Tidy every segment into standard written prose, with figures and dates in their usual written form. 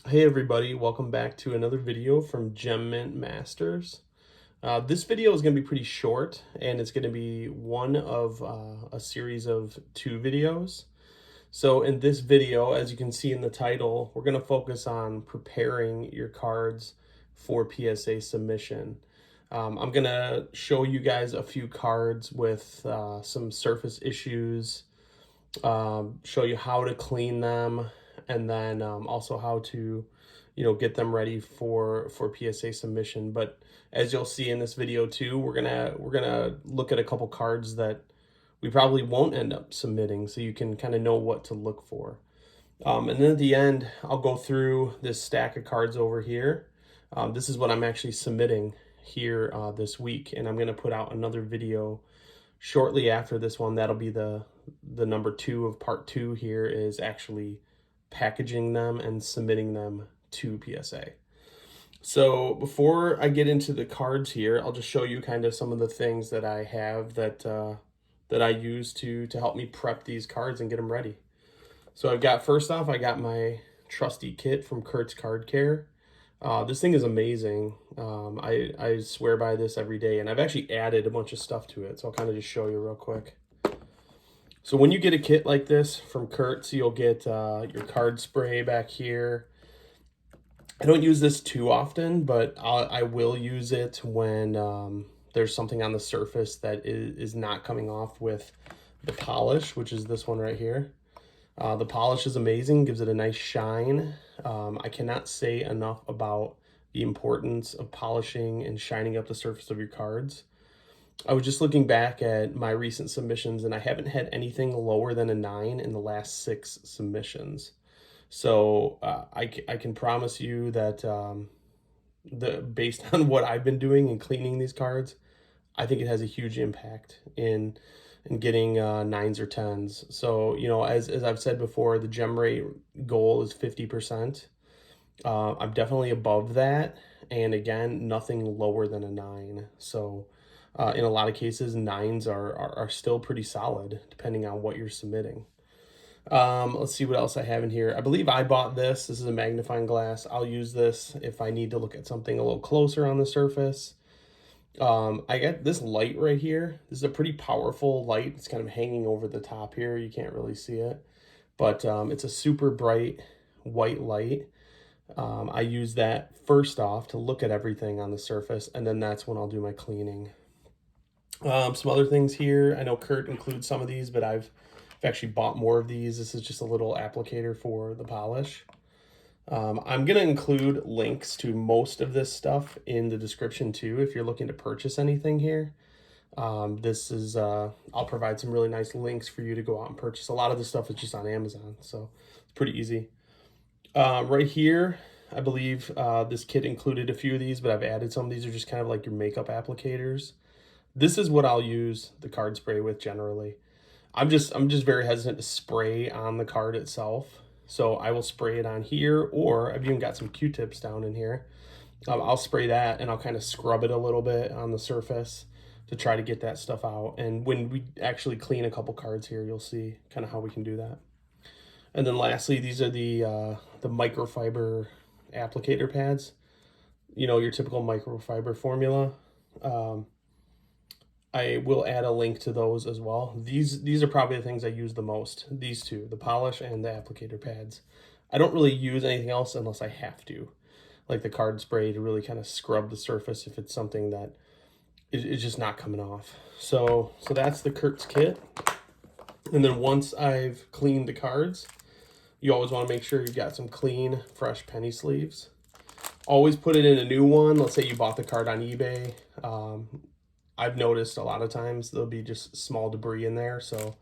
Hey everybody, welcome back to another video from Gem Mint Masters. This video is going to be pretty short and it's going to be one of a series of two videos. So in this video, as you can see in the title, we're going to focus on preparing your cards for PSA submission. I'm going to show you guys a few cards with some surface issues, show you how to clean them, and then also how to get them ready for PSA submission. But as you'll see in this video too, we're gonna look at a couple cards that we probably won't end up submitting, so you can kind of know what to look for. And then at the end, I'll go through this stack of cards over here. This is what I'm actually submitting here this week, and I'm going to put out another video shortly after this one. That'll be the number 2 of part 2. Here is actually packaging them and submitting them to PSA. So before I get into the cards here, I'll just show you kind of some of the things that I have that I use to help me prep these cards and get them ready. So I've got, first off, I got my trusty kit from Kurt's Card Care. This thing is amazing. I swear by this every day, and I've actually added a bunch of stuff to it, so I'll kind of just show you real quick. So when you get a kit like this from Kurt's, you'll get your card spray back here. I don't use this too often, but I will use it when there's something on the surface that is not coming off with the polish, which is this one right here. The polish is amazing, gives it a nice shine. I cannot say enough about the importance of polishing and shining up the surface of your cards. I was just looking back at my recent submissions, and I haven't had anything lower than a 9 in the last 6 submissions. So I can promise you that based on what I've been doing and cleaning these cards, I think it has a huge impact in getting 9s or 10s. So, as I've said before, the gem rate goal is 50%. I'm definitely above that. And again, nothing lower than a 9. So in a lot of cases, 9s are still pretty solid, depending on what you're submitting. Let's see what else I have in here. I believe I bought this. This is a magnifying glass. I'll use this if I need to look at something a little closer on the surface. I got this light right here. This is a pretty powerful light. It's kind of hanging over the top here. You can't really see it, but it's a super bright white light. I use that first off to look at everything on the surface, and then that's when I'll do my cleaning. Some other things here. I know Kurt includes some of these, but I've actually bought more of these. This is just a little applicator for the polish. I'm going to include links to most of this stuff in the description too, if you're looking to purchase anything here. I'll provide some really nice links for you to go out and purchase. A lot of this stuff is just on Amazon, so it's pretty easy. Right here, I believe this kit included a few of these, but I've added some. These are just kind of like your makeup applicators. This is what I'll use the card spray with generally. I'm just very hesitant to spray on the card itself. So I will spray it on here, or I've even got some Q-tips down in here. I'll spray that and I'll kind of scrub it a little bit on the surface to try to get that stuff out. And when we actually clean a couple cards here, you'll see kind of how we can do that. And then lastly, these are the microfiber applicator pads. Your typical microfiber formula. I will add a link to those as well. These are probably the things I use the most. These two, the polish and the applicator pads. I don't really use anything else unless I have to, like the card spray to really kind of scrub the surface if it's something that is just not coming off. So that's the Kurt's kit. And then once I've cleaned the cards, you always want to make sure you've got some clean, fresh penny sleeves. Always put it in a new one. Let's say you bought the card on eBay. I've noticed a lot of times there'll be just small debris in there, so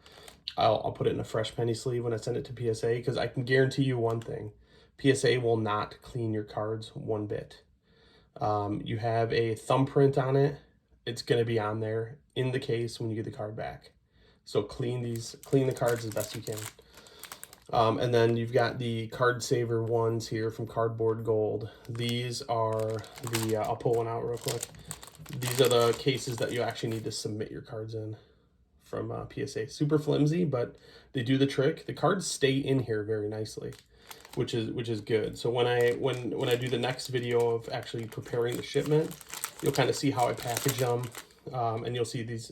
I'll put it in a fresh penny sleeve when I send it to PSA, because I can guarantee you one thing: PSA will not clean your cards one bit. You have a thumbprint on it; it's going to be on there in the case when you get the card back. So clean the cards as best you can. And then you've got the card saver ones here from Cardboard Gold. These are I'll pull one out real quick. These are the cases that you actually need to submit your cards in from PSA. Super flimsy, but they do the trick. The cards stay in here very nicely. which is good. So when I do the next video of actually preparing the shipment, you'll kind of see how I package them, and you'll see these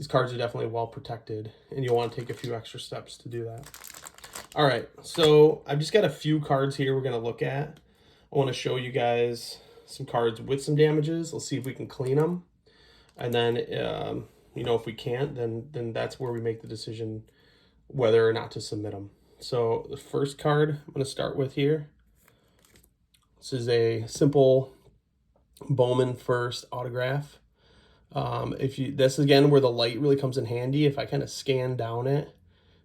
cards are definitely well protected, and you'll want to take a few extra steps to do that. All right, so I've just got a few cards here we're going to look at. I want to show you guys some cards with some damages. Let's see if we can clean them. And then, you know, if we can't, then that's where we make the decision whether or not to submit them. So the first card I'm going to start with here. This is a simple Bowman first autograph. This is again where the light really comes in handy. If I kind of scan down it,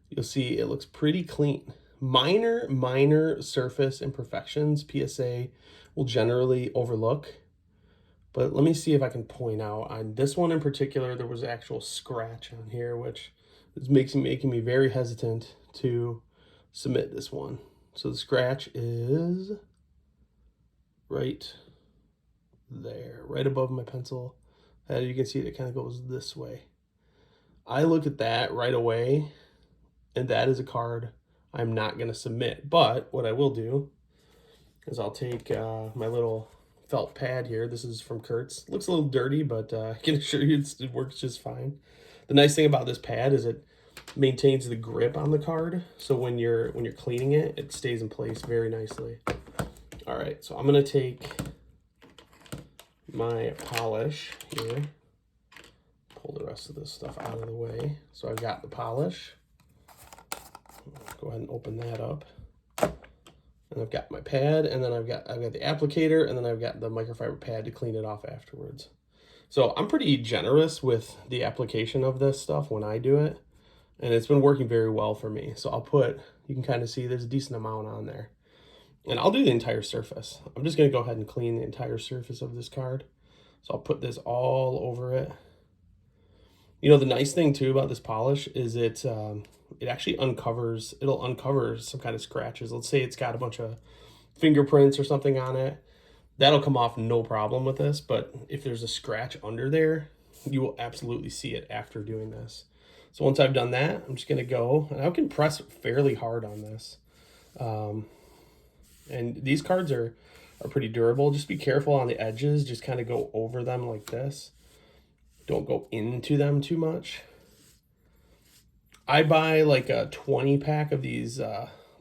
you'll see it looks pretty clean. Minor surface imperfections PSA will generally overlook. But let me see if I can point out on this one in particular, there was an actual scratch on here, which is making me very hesitant to submit this one. So the scratch is right there, right above my pencil. As you can see, it kind of goes this way. I look at that right away, and that is a card I'm not going to submit. But what I will do is I'll take my little felt pad here. This is from Kurt's. Looks a little dirty, but I can assure you it works just fine. The nice thing about this pad is it maintains the grip on the card, so when you're cleaning it, it stays in place very nicely. All right, so I'm gonna take my polish here, pull the rest of this stuff out of the way. So I've got the polish. Go ahead and open that up. And I've got my pad, and then I've got the applicator, and then I've got the microfiber pad to clean it off afterwards. So I'm pretty generous with the application of this stuff when I do it, and it's been working very well for me. So I'll put, you can kind of see there's a decent amount on there. And I'll do the entire surface. I'm just going to go ahead and clean the entire surface of this card. So I'll put this all over it. You know, the nice thing too about this polish is it actually uncovers, it'll uncover some kind of scratches. Let's say it's got a bunch of fingerprints or something on it. That'll come off no problem with this, but if there's a scratch under there, you will absolutely see it after doing this. So once I've done that, I'm just gonna go, and I can press fairly hard on this. And these cards are pretty durable. Just be careful on the edges, just kind of go over them like this. Don't go into them too much. I buy like a 20 pack of these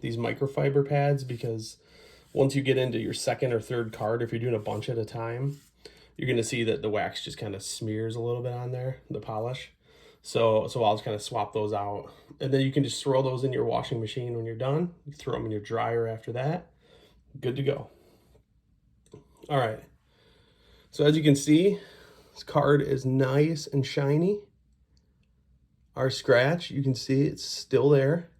microfiber pads, because once you get into your second or third card, if you're doing a bunch at a time, you're going to see that the wax just kind of smears a little bit on there, the polish. So I'll just kind of swap those out. And then you can just throw those in your washing machine when you're done. You throw them in your dryer after that. Good to go. All right. So as you can see, this card is nice and shiny. Our scratch, you can see it's still there.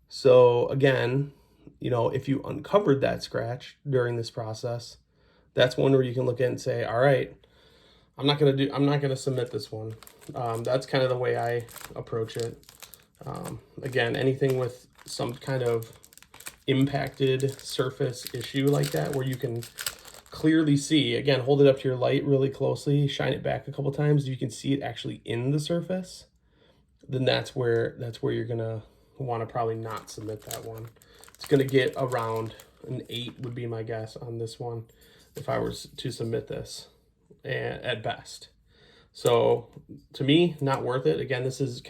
So again, you know, if you uncovered that scratch during this process, that's one where you can look at and say, all right, I'm not gonna submit this one. That's kind of the way I approach it. Again, anything with some kind of impacted surface issue like that, where you can clearly see, again, hold it up to your light really closely, shine it back a couple times, you can see it actually in the surface, then that's where you're gonna want to probably not submit that one. It's gonna get around an 8 would be my guess on this one if I was to submit this, at best. So to me, not worth it. Again, this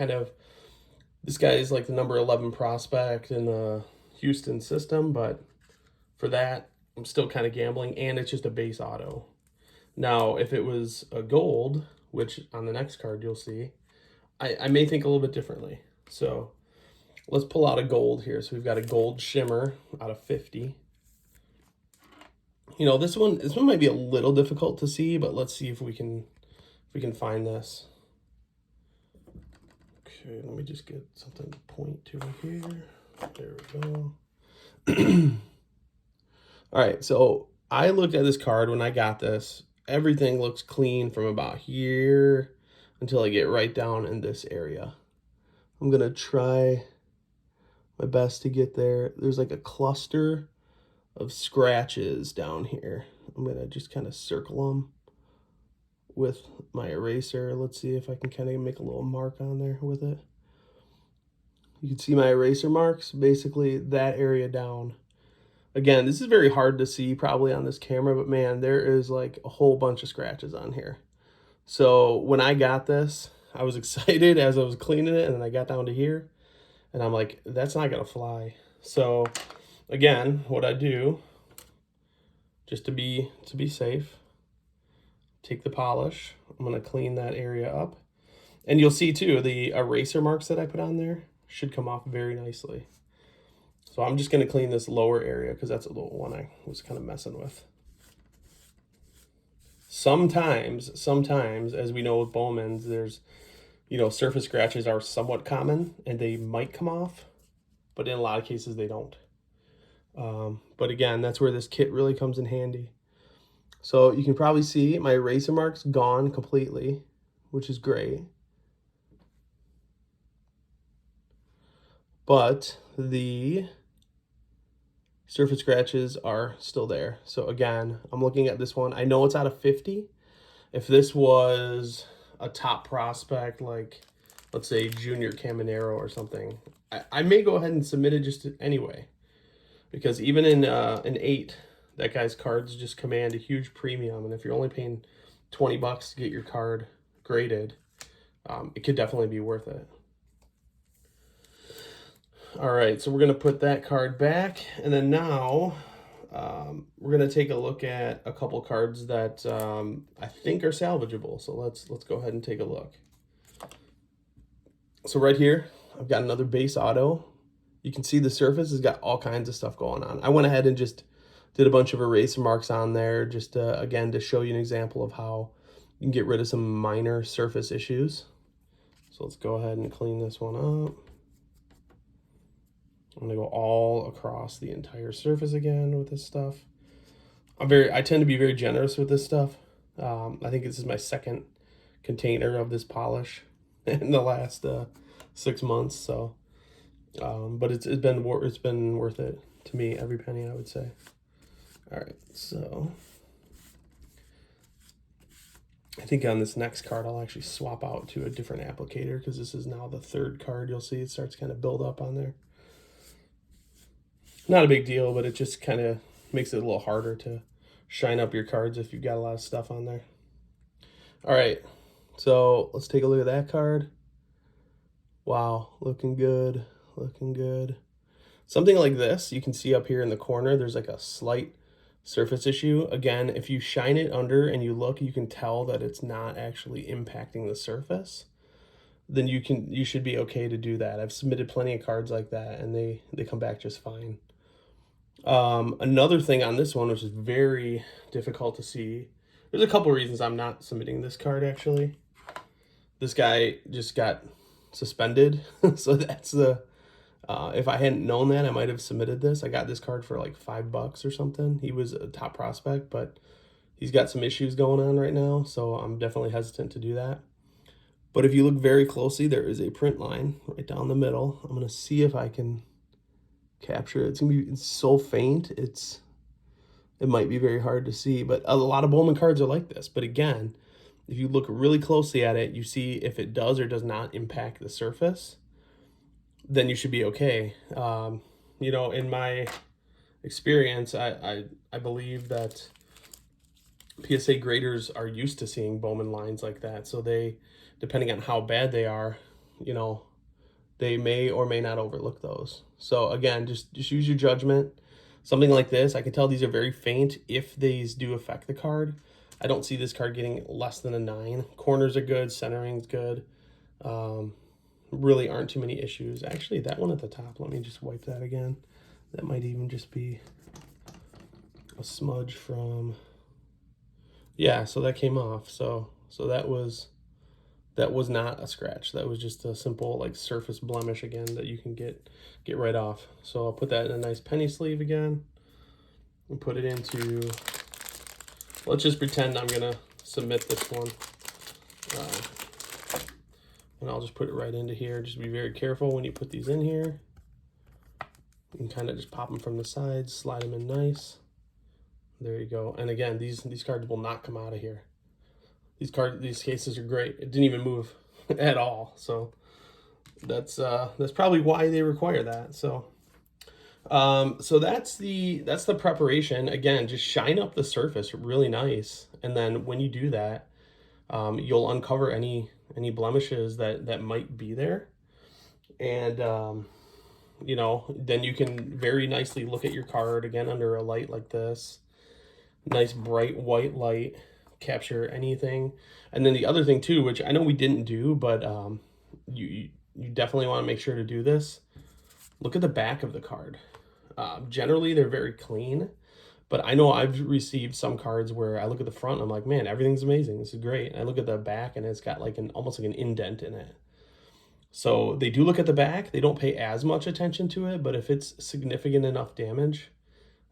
guy is like the number 11 prospect in the Houston system, but for that, I'm still kind of gambling, and it's just a base auto. Now, if it was a gold, which on the next card you'll see, I may think a little bit differently. So let's pull out a gold here. So we've got a gold shimmer out of 50. You know, this one might be a little difficult to see, but let's see if we can find this. Okay, let me just get something to point to here. There we go. All right, so I looked at this card when I got this. Everything looks clean from about here until I get right down in this area. I'm gonna try my best to get there. There's like a cluster of scratches down here. I'm gonna just kind of circle them with my eraser. Let's see if I can kind of make a little mark on there with it. You can see my eraser marks, basically that area down. Again, this is very hard to see probably on this camera, but man, there is like a whole bunch of scratches on here. So when I got this, I was excited as I was cleaning it, and then I got down to here, and I'm like, that's not gonna fly. So again, what I do, just to be safe, take the polish. I'm gonna clean that area up. And you'll see too, the eraser marks that I put on there should come off very nicely. So I'm just gonna clean this lower area because that's a little one I was kind of messing with. Sometimes, as we know with Bowmans, there's, surface scratches are somewhat common and they might come off, but in a lot of cases they don't. But again, that's where this kit really comes in handy. So you can probably see my eraser marks gone completely, which is great. But the surface scratches are still there. So again, I'm looking at this one. I know it's out of 50. If this was a top prospect, like let's say Junior Caminero or something, I may go ahead and submit it just anyway. Because even in an 8, that guy's cards just command a huge premium. And if you're only paying 20 bucks to get your card graded, it could definitely be worth it. All right, so we're going to put that card back. And then now we're going to take a look at a couple cards that I think are salvageable. So let's go ahead and take a look. So right here, I've got another base auto. You can see the surface has got all kinds of stuff going on. I went ahead and just did a bunch of eraser marks on there, just again, to show you an example of how you can get rid of some minor surface issues. So let's go ahead and clean this one up. I'm gonna go all across the entire surface again with this stuff. I tend to be very generous with this stuff. I think this is my second container of this polish in the last 6 months. So, but it's been worth it to me, every penny, I would say. All right, so I think on this next card I'll actually swap out to a different applicator because this is now the 3rd card. You'll see it starts kind of build up on there. Not a big deal, but it just kind of makes it a little harder to shine up your cards if you've got a lot of stuff on there. All right, so let's take a look at that card. Wow, looking good, looking good. Something like this, you can see up here in the corner, there's like a slight surface issue. Again, if you shine it under and you look, you can tell that it's not actually impacting the surface. Then you should be okay to do that. I've submitted plenty of cards like that and they come back just fine. Another thing on this one, which is very difficult to see, there's a couple reasons I'm not submitting this card actually. This guy just got suspended, so that's the, if I hadn't known that, I might have submitted this. I got this card for like $5 or something. He was a top prospect, but he's got some issues going on right now, so I'm definitely hesitant to do that. But if you look very closely, there is a print line right down the middle. I'm gonna see if I can capture it. It's so faint, it might be very hard to see, but a lot of Bowman cards are like this. But again, if you look really closely at it, you see if it does or does not impact the surface, then you should be okay. In my experience, I believe that PSA graders are used to seeing Bowman lines like that. So they, depending on how bad they are, they may or may not overlook those. So again, just use your judgment. Something like this, I can tell these are very faint if these do affect the card. I don't see this card getting less than a 9. Corners are good, centering's good. Really aren't too many issues. Actually, that one at the top, let me just wipe that again. That might even just be a smudge from, yeah, so that came off. So that was not a scratch. That was just a simple like surface blemish again that you can get right off. So I'll put that in a nice penny sleeve again and put it into, let's just pretend I'm gonna submit this one. And I'll just put it right into here. Just be very careful when you put these in here. You can kind of just pop them from the sides, slide them in nice. There you go. And again, these cards will not come out of here. These cases are great. It didn't even move at all. So that's probably why they require that. So, So that's the preparation. Again, just shine up the surface really nice, and then when you do that, you'll uncover any blemishes that might be there, and you know, then you can very nicely look at your card again under a light like this, nice bright white light, capture anything. And then the other thing too, which I know we didn't do, but you definitely want to make sure to do this. Look at the back of the card. Generally, they're very clean, but I know I've received some cards where I look at the front and I'm like, man, everything's amazing. This is great. And I look at the back and it's got like an almost like an indent in it. So they do look at the back. They don't pay as much attention to it, but if it's significant enough damage,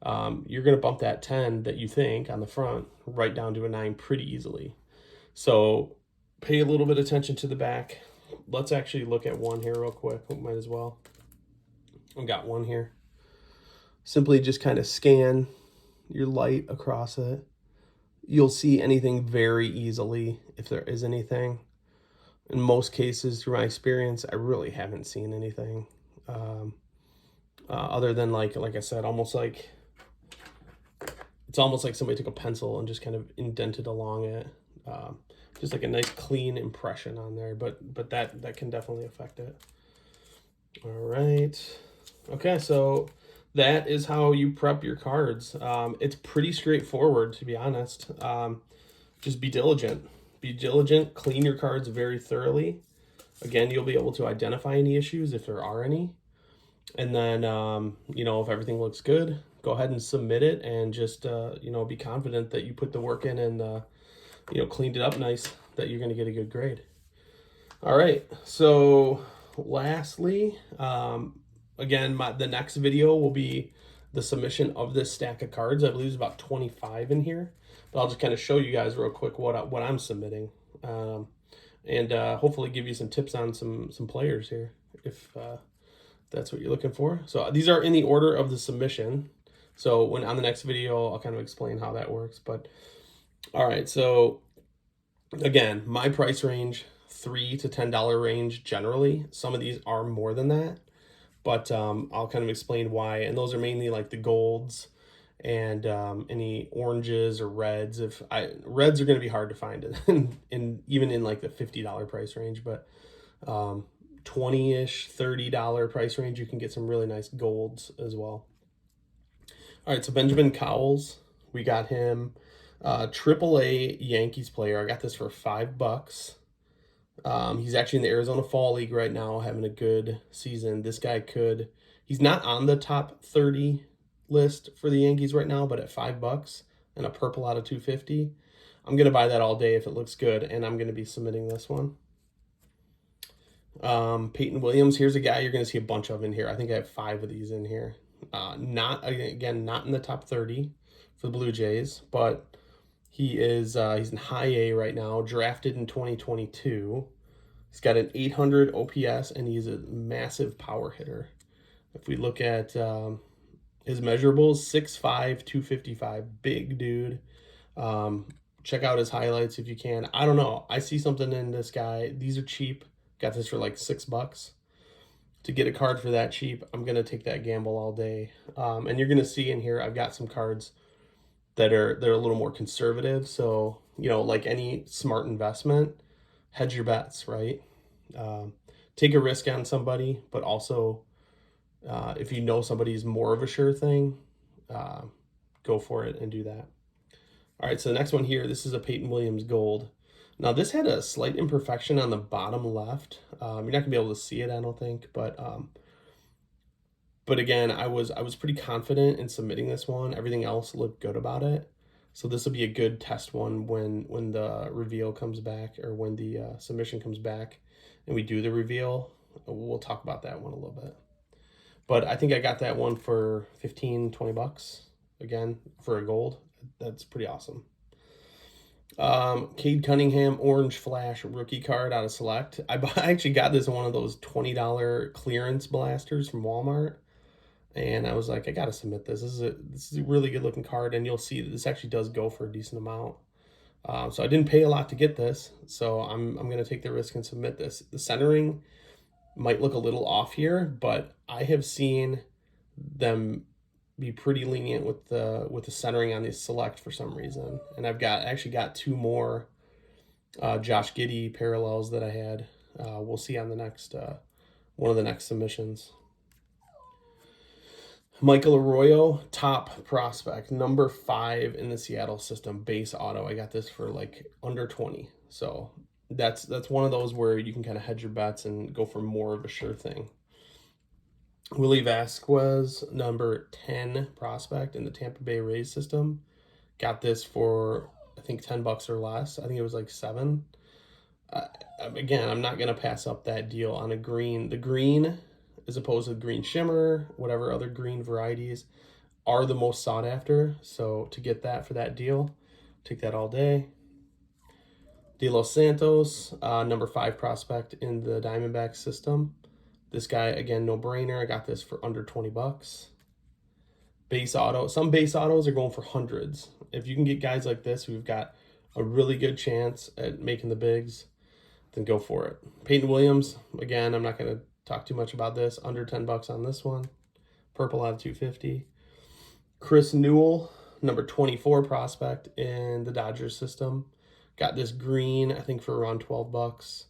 you're going to bump that 10 that you think on the front right down to a 9 pretty easily. So pay a little bit of attention to the back. Let's actually look at one here real quick. Might as well. I've got one here. Simply just kind of scan your light across it. You'll see anything very easily if there is anything. In most cases, through my experience, I really haven't seen anything other than like I said, it's almost like somebody took a pencil and just kind of indented along it. Just like a nice clean impression on there, but that can definitely affect it. All right. Okay, so that is how you prep your cards. It's pretty straightforward, to be honest. Just be diligent. Be diligent, clean your cards very thoroughly. Again, you'll be able to identify any issues if there are any. And then, you know, if everything looks good, go ahead and submit it and just, you know, be confident that you put the work in and, you know, cleaned it up nice, that you're going to get a good grade. All right. So lastly, again, the next video will be the submission of this stack of cards. I believe there's about 25 in here, but I'll just kind of show you guys real quick what I'm submitting, and hopefully give you some tips on some players here if that's what you're looking for. So these are in the order of the submission. So when on the next video, I'll kind of explain how that works. But all right, so again, my price range, $3 to $10 range generally. Some of these are more than that, but I'll kind of explain why. And those are mainly like the golds and any oranges or reds. Reds are going to be hard to find in even in like the $50 price range, but 20-ish, $30 price range, you can get some really nice golds as well. All right, so Benjamin Cowles, we got him. AAA Yankees player. I got this for $5. He's actually in the Arizona Fall League right now, having a good season. This guy he's not on the top 30 list for the Yankees right now, but at $5 and a purple out of 250, I'm going to buy that all day if it looks good, and I'm going to be submitting this one. Peyton Williams, here's a guy you're going to see a bunch of in here. I think I have 5 of these in here. Not in the top 30 for the Blue Jays, but he's in high A right now, drafted in 2022. He's got an 800 OPS, and he's a massive power hitter. If we look at his measurables, 6'5", 255, big dude. Check out his highlights if you can. I don't know. I see something in this guy. These are cheap. Got this for like $6. To get a card for that cheap, I'm going to take that gamble all day. And you're going to see in here, I've got some cards that are a little more conservative. So, you know, like any smart investment, hedge your bets, right? Take a risk on somebody, but also if you know somebody's more of a sure thing, go for it and do that. All right, so the next one here, this is a Peyton Williams Gold. Now, this had a slight imperfection on the bottom left. You're not going to be able to see it, I don't think, but again, I was pretty confident in submitting this one. Everything else looked good about it. So this will be a good test one when the reveal comes back, or when the submission comes back and we do the reveal. We'll talk about that one a little bit. But I think I got that one for $15-20 again for a gold. That's pretty awesome. Cade Cunningham Orange Flash rookie card out of Select. I actually got this in one of those $20 clearance blasters from Walmart, and I was like, I gotta submit this. This is a really good looking card, and you'll see that this actually does go for a decent amount. So I didn't pay a lot to get this, so I'm gonna take the risk and submit this. The centering might look a little off here, but I have seen them be pretty lenient with the centering on the select for some reason. And I've actually got two more Josh Giddey parallels that I had. We'll see on the next one of the next submissions. Michael Arroyo, top prospect, number 5 in the Seattle system, base auto. I got this for like under 20. So that's one of those where you can kind of hedge your bets and go for more of a sure thing. Willie Vasquez, number 10 prospect in the Tampa Bay Rays system. Got this for, I think, $10 or less. I think it was like 7. Again, I'm not going to pass up that deal on a green. The green, as opposed to green shimmer, whatever other green varieties, are the most sought after. So to get that for that deal, take that all day. De Los Santos, number 5 prospect in the Diamondback system. This guy, again, no brainer. I got this for under $20. Base auto. Some base autos are going for hundreds. If you can get guys like this who've got a really good chance at making the bigs, then go for it. Peyton Williams, again, I'm not going to talk too much about this. Under $10 on this one. Purple out of 250. Chris Newell, number 24 prospect in the Dodgers system. Got this green, I think, for around $12.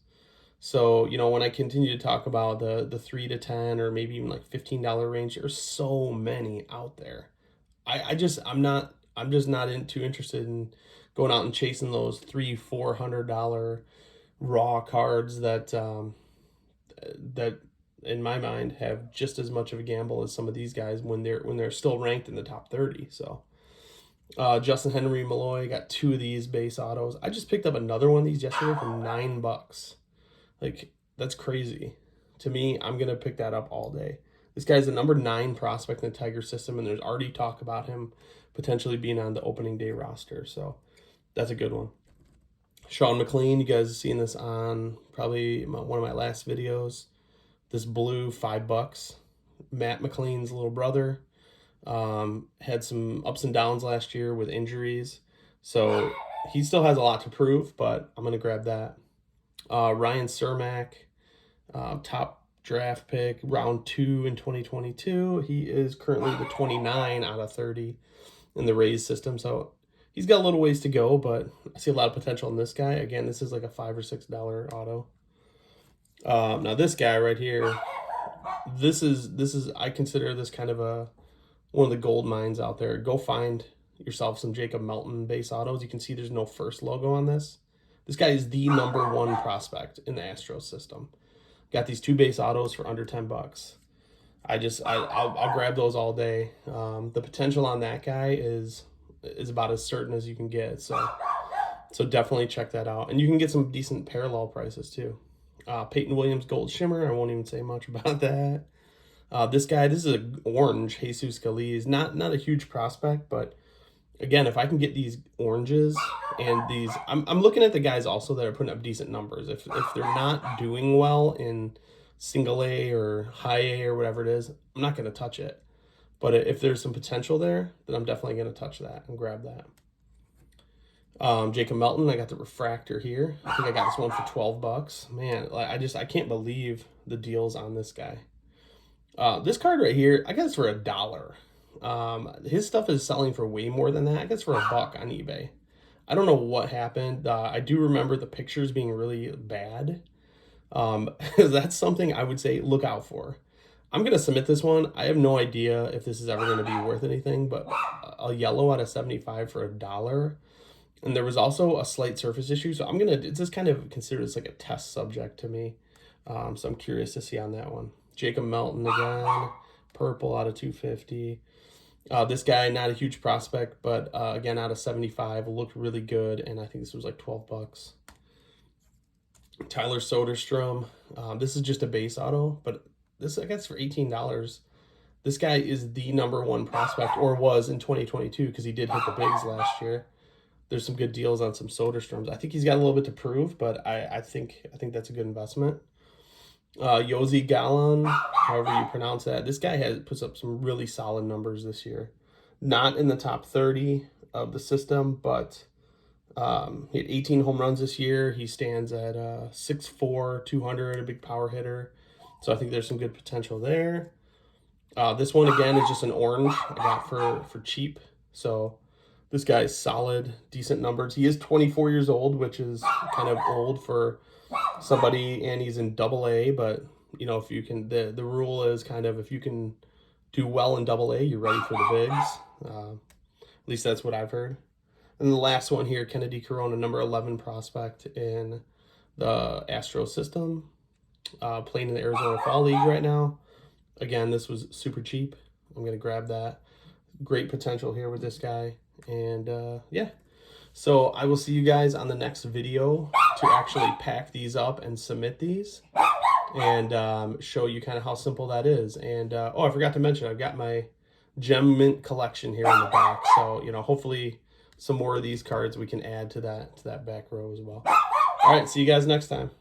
So, you know, when I continue to talk about the 3 to 10 or maybe even like $15 range, there's so many out there. I'm just not too interested in going out and chasing those $300-$400 raw cards that that in my mind have just as much of a gamble as some of these guys when they're still ranked in the top 30. So Justin Henry Malloy, got 2 of these base autos. I just picked up another one of these yesterday for $9. Like, that's crazy. To me, I'm going to pick that up all day. This guy's the number 9 prospect in the Tiger system, and there's already talk about him potentially being on the opening day roster. So that's a good one. Sean McLean, you guys have seen this on probably one of my last videos. This blue, $5. Matt McLean's little brother. Had some ups and downs last year with injuries. So he still has a lot to prove, but I'm going to grab that. Ryan Cermak, top draft pick, round 2 in 2022. He is currently the 29 out of 30 in the Rays system. So he's got a little ways to go, but I see a lot of potential in this guy. Again, this is like a $5 or $6 auto. Now this guy right here, this is I consider this kind of one of the gold mines out there. Go find yourself some Jacob Melton base autos. You can see there's no first logo on this. This guy is the number 1 prospect in the Astros system. Got these 2 base autos for under $10. I'll grab those all day. The potential on that guy is about as certain as you can get. So definitely check that out. And you can get some decent parallel prices too. Peyton Williams Gold Shimmer. I won't even say much about that. This guy, this is an orange Jesus Scalise. Not a huge prospect, but again, if I can get these oranges and these, I'm looking at the guys also that are putting up decent numbers. If they're not doing well in single A or high A or whatever it is, I'm not going to touch it. But if there's some potential there, then I'm definitely going to touch that and grab that. Jacob Melton, I got the refractor here. I think I got this one for $12. Man, I can't believe the deals on this guy. This card right here, I got this for $1. His stuff is selling for way more than that. I guess for $1 on eBay. I don't know what happened. I do remember the pictures being really bad. That's something I would say look out for. I'm going to submit this one. I have no idea if this is ever going to be worth anything, but a yellow out of 75 for $1. And there was also a slight surface issue. So I'm going to just kind of consider this like a test subject to me. So I'm curious to see on that one. Jacob Melton again, purple out of 250. This guy, not a huge prospect, but again, out of 75, looked really good, and I think this was like $12. Tyler Soderstrom. This is just a base auto, but this I guess for $18. This guy is the number 1 prospect, or was in 2022, because he did hit the bigs last year. There's some good deals on some Soderstroms. I think he's got a little bit to prove, but I think that's a good investment. Yosi Gallon, however you pronounce that. This guy puts up some really solid numbers this year. Not in the top 30 of the system, but he had 18 home runs this year. He stands at 6'4", 200, a big power hitter. So I think there's some good potential there. This one again is just an orange I got for cheap. So this guy's solid, decent numbers. He is 24 years old, which is kind of old for somebody, and he's in AA. But you know, if you can, the rule is kind of if you can do well in AA, you're ready for the bigs. At least that's what I've heard. And the last one here, Kennedy Corona, number 11 prospect in the Astro system, playing in the Arizona Fall League right now. Again, this was super cheap. I'm going to grab that. Great potential here with this guy. And yeah, so I will see you guys on the next video to actually pack these up and submit these and show you kind of how simple that is. And oh, I forgot to mention, I've got my gem mint collection here in the back. So, you know, hopefully some more of these cards we can add to that back row as well. All right, see you guys next time.